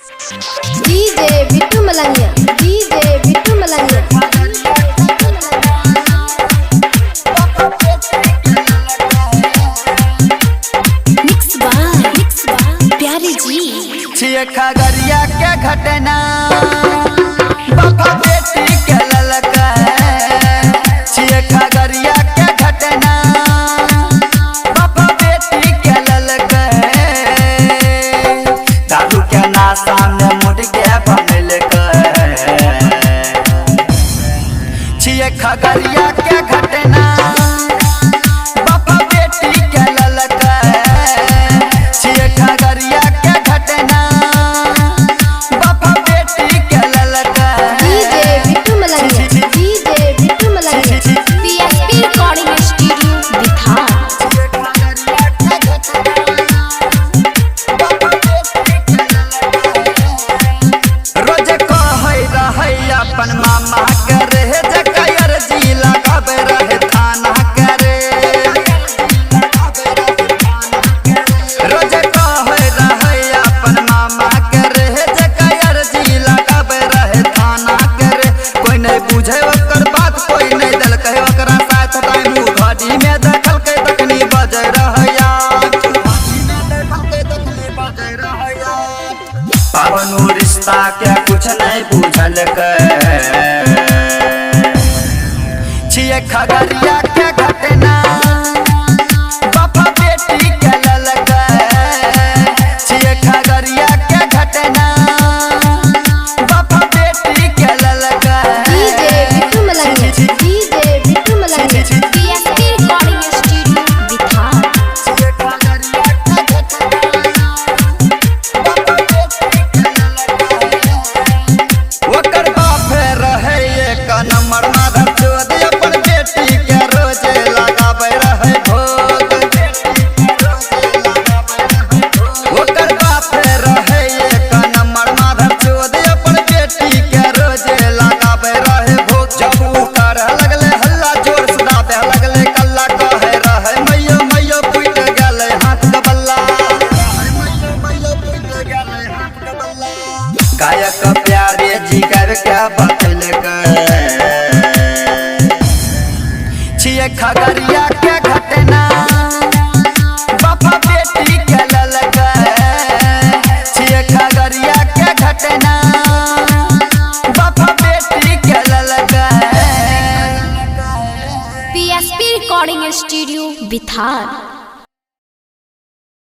DJ Bittu Malangiya, DJ Bittu Malangiya. Mix बार प्यारी जी। छिए खगड़िया के घटना बाबा बेटी के ललका, छिए खगड़िया के घटना बाबा बेटी के ललका। दारू के नाशा में मुड़ के बनल छिए खगड़िया के घटना बाबा बेटी के ललका, छिए खगड़िया के घटना बाबा बेटी के ललका। DJ Bittu Malangiya, DJ Bittu Malangiya. PSP recording studio Bihar. रोज कहै रहै अपन मामा करे जकर जी लगाबे रहे थाना करे। रोज कहै रहै अपन मामा करे जकर जी लगाबे रहे थाना करे। कोई नहीं बुझे ओकर बात, कोई नहीं देलकै ओकरा साथ टाइम। घड़ी में देखलकै तखनी बजै रहैया, पावनो रिश्ता के कुछ नहीं बुझल छिए खगड़िया के घटना बाबा बेटी के ललका, छिए खगड़िया के घटना बाबा बेटी के ललका। DJ Bittu Malangiya, DJ Bittu Malangiya. PSP recording studio Bihar. ओकर बाप रहे एक नंबर माधव चोद, अपन बेटी के रोजे लगाबे रहे भोग। ओकर बाप रहे एक नंबर माधव चोद, अपन बेटी के रोजे लगाबे रहे भोग। जब उ करे लगले हल्ला जोर से दाबे लगले कल्ला, कहे रहे मैयो मैयो फूट गेले हाथ के बल्ला। गायक प्यारे जिगर के बतलकै छिए खगड़िया के घटना बाबा बेटी के ललका, छिए खगड़िया के घटना बाबा बेटी के ललका। PSP recording studio Bihar.